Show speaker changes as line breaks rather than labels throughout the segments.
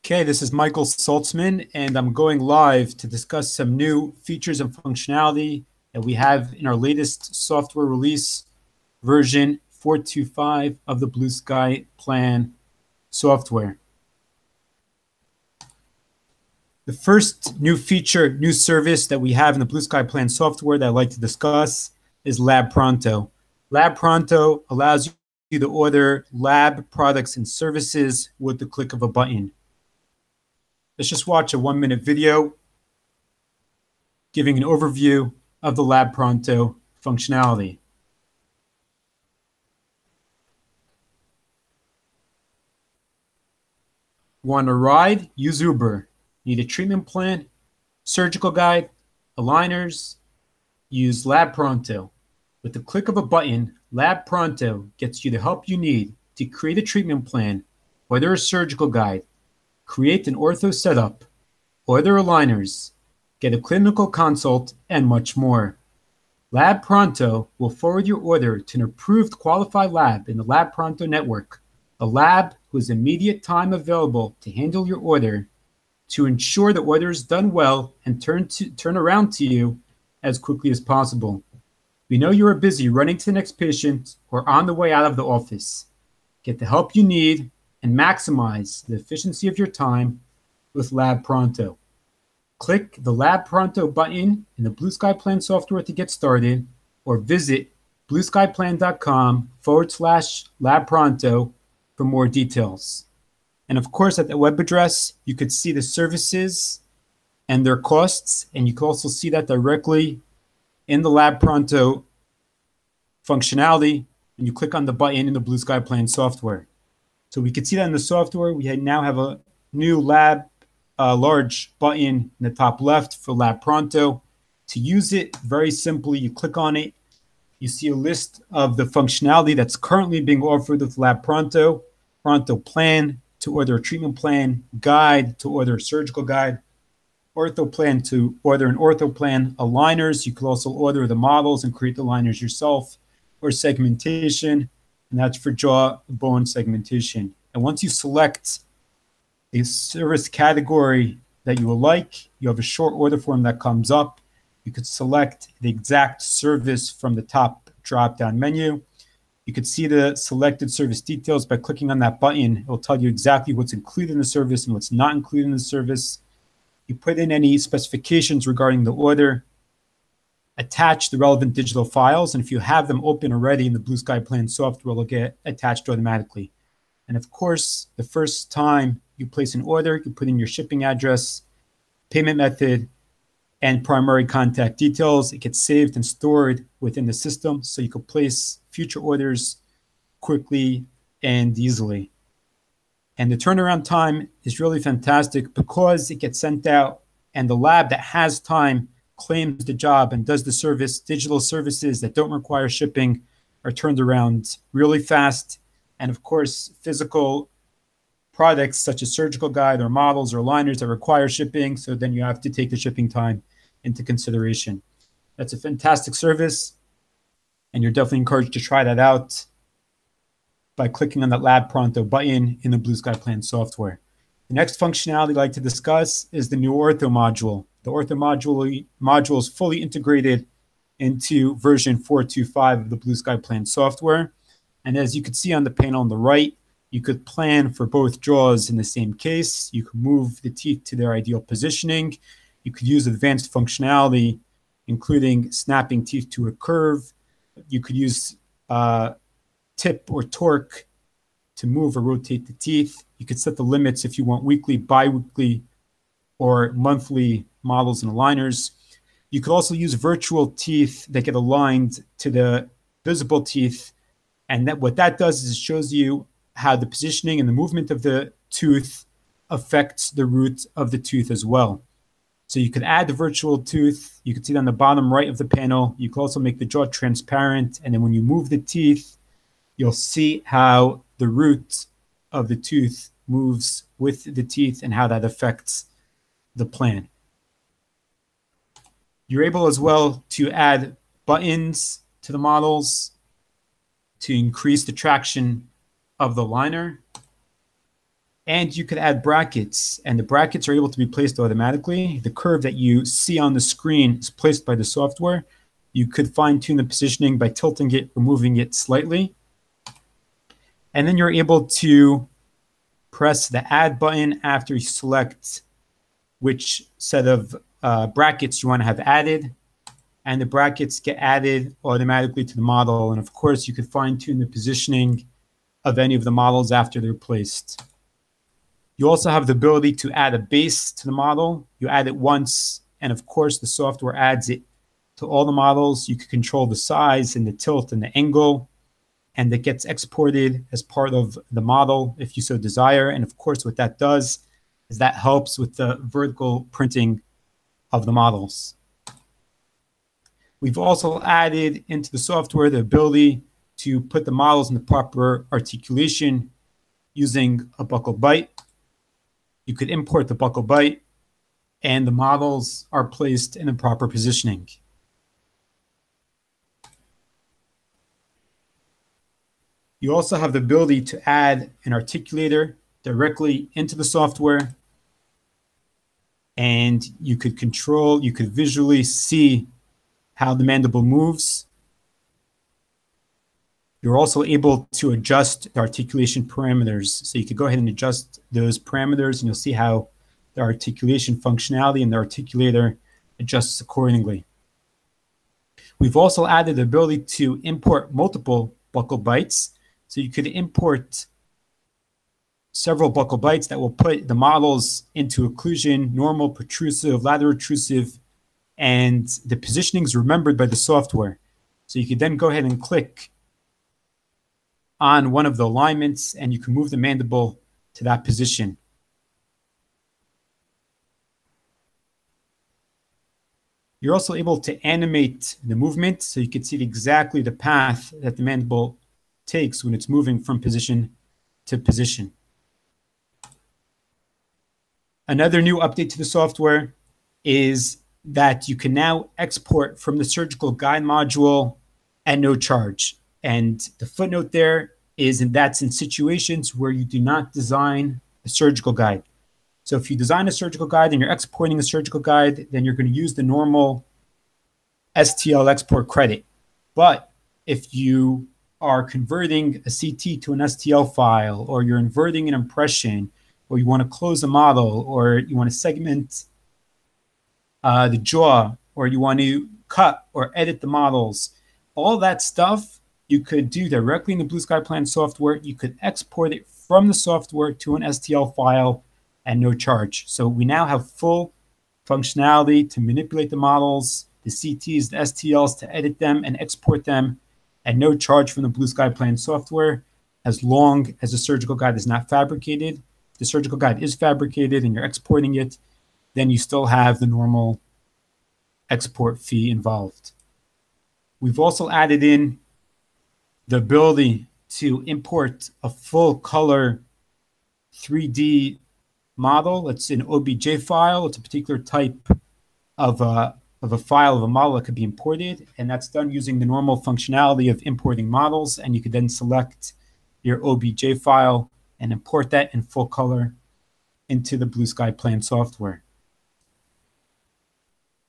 Okay, this is Michael Saltzman, and I'm going live to discuss some new features and functionality that we have in our latest software release, version 4.2.5 of the Blue Sky Plan software. The first new feature, new service that we have in the Blue Sky Plan software that I'd like to discuss is LabPronto. LabPronto allows you to order lab products and services with the click of a button. Let's just watch a 1-minute video giving an overview of the LabPronto functionality. Want a ride? Use Uber. Need a treatment plan, surgical guide, aligners? Use LabPronto. With the click of a button, LabPronto gets you the help you need to create a treatment plan, order a surgical guide, create an ortho setup, order aligners, get a clinical consult, and much more. LabPronto will forward your order to an approved qualified lab in the LabPronto network, a lab whose immediate time available to handle your order to ensure the order is done well and turn around to you as quickly as possible. We know you are busy running to the next patient or on the way out of the office. Get the help you need and maximize the efficiency of your time with LabPronto. Click the LabPronto button in the Blue Sky Plan software to get started, or visit blueskyplan.com/LabPronto for more details. And of course, at the web address, you could see the services and their costs, and you can also see that directly in the LabPronto functionality when you click on the button in the Blue Sky Plan software. So we can see that in the software, we now have a new large button in the top left for LabPronto. To use it, very simply, you click on it. You see a list of the functionality that's currently being offered with LabPronto. Pronto Plan to order a treatment plan, guide to order a surgical guide, ortho plan to order an ortho plan, aligners. You can also order the models and create the aligners yourself, or segmentation, and that's for jaw bone segmentation. And once you select a service category that you will like, you have a short order form that comes up. You could select the exact service from the top drop-down menu. You could see the selected service details by clicking on that button. It will tell you exactly what's included in the service and what's not included in the service. You put in any specifications regarding the order, attach the relevant digital files, and if you have them open already in the Blue Sky Plan software, they'll get attached automatically. And of course, the first time you place an order, you put in your shipping address, payment method, and primary contact details. It gets saved and stored within the system, so you can place future orders quickly and easily. And the turnaround time is really fantastic because it gets sent out, and the lab that has time claims the job and does the service. Digital services that don't require shipping are turned around really fast. And of course, physical products such as surgical guide or models or aligners that require shipping, so then you have to take the shipping time into consideration. That's a fantastic service, and you're definitely encouraged to try that out by clicking on that LabPronto button in the Blue Sky Plan software. The next functionality I'd like to discuss is the new Ortho Module. The Ortho Module is fully integrated into version 4.2.5 of the Blue Sky Plan software. And as you can see on the panel on the right, you could plan for both jaws in the same case. You could move the teeth to their ideal positioning. You could use advanced functionality, including snapping teeth to a curve. You could use tip or torque to move or rotate the teeth. You could set the limits if you want weekly, bi-weekly, or monthly models and aligners. You could also use virtual teeth that get aligned to the visible teeth. And what that does is it shows you how the positioning and the movement of the tooth affects the root of the tooth as well. So you could add the virtual tooth. You can see it on the bottom right of the panel. You can also make the jaw transparent. And then when you move the teeth, you'll see how the root of the tooth moves with the teeth and how that affects the plan. You're able as well to add buttons to the models to increase the traction of the liner. And you could add brackets, and the brackets are able to be placed automatically. The curve that you see on the screen is placed by the software. You could fine tune the positioning by tilting it or moving it slightly. And then you're able to press the add button after you select which set of brackets you want to have added. And the brackets get added automatically to the model. And of course, you could fine tune the positioning of any of the models after they're placed. You also have the ability to add a base to the model. You add it once, and of course, the software adds it to all the models. You can control the size and the tilt and the angle, and it gets exported as part of the model if you so desire. And of course, what that does is that helps with the vertical printing of the models. We've also added into the software the ability to put the models in the proper articulation using a buckle bite. You could import the buckle bite, and the models are placed in the proper positioning. You also have the ability to add an articulator directly into the software, and you could visually see how the mandible moves. You're also able to adjust the articulation parameters. So you could go ahead and adjust those parameters, and you'll see how the articulation functionality and the articulator adjusts accordingly. We've also added the ability to import multiple buckle bites. So you could import several buckle bites that will put the models into occlusion, normal, protrusive, lateral intrusive, and the positioning is remembered by the software. So you could then go ahead and click on one of the alignments, and you can move the mandible to that position. You're also able to animate the movement, so you can see exactly the path that the mandible takes when it's moving from position to position. Another new update to the software is that you can now export from the surgical guide module at no charge. And the footnote there is that's in situations where you do not design a surgical guide. So if you design a surgical guide and you're exporting a surgical guide, then you're going to use the normal STL export credit. But if you are converting a CT to an STL file, or you're inverting an impression, or you want to close a model, or you want to segment the jaw, or you want to cut or edit the models, all that stuff you could do directly in the Blue Sky Plan software. You could export it from the software to an STL file at no charge. So we now have full functionality to manipulate the models, the CTs, the STLs, to edit them and export them at no charge from the Blue Sky Plan software, as long as the surgical guide is not fabricated. If the surgical guide is fabricated and you're exporting it, then you still have the normal export fee involved. We've also added in the ability to import a full color 3D model. It's an OBJ file. It's a particular type of a file of a model that could be imported, and that's done using the normal functionality of importing models. And you could then select your OBJ file and import that in full color into the Blue Sky Plan software.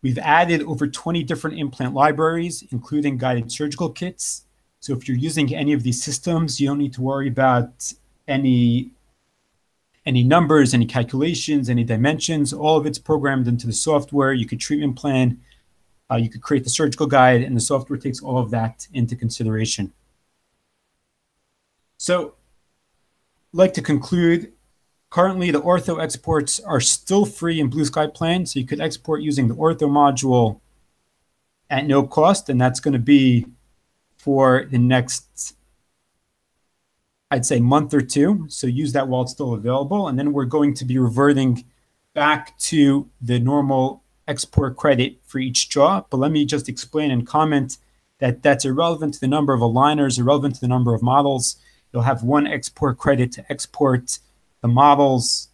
We've added over 20 different implant libraries, including guided surgical kits. So if you're using any of these systems, you don't need to worry about any numbers, any calculations, any dimensions. All of it's programmed into the software. You could treatment plan, you could create the surgical guide, and the software takes all of that into consideration. So I'd like to conclude. Currently, the ortho exports are still free in Blue Sky Plan, so you could export using the ortho module at no cost, and that's going to be for the next, I'd say, month or two. So use that while it's still available, and then we're going to be reverting back to the normal export credit for each jaw. But let me just explain and comment that that's irrelevant to the number of aligners, irrelevant to the number of models. You'll have one export credit to export the models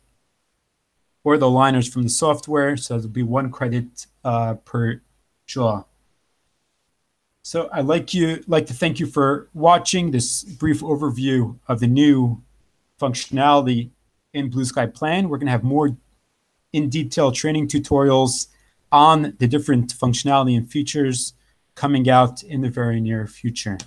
or the aligners from the software. So there'll be one credit per jaw. So I'd like to thank you for watching this brief overview of the new functionality in Blue Sky Plan. We're going to have more in-detail training tutorials on the different functionality and features coming out in the very near future.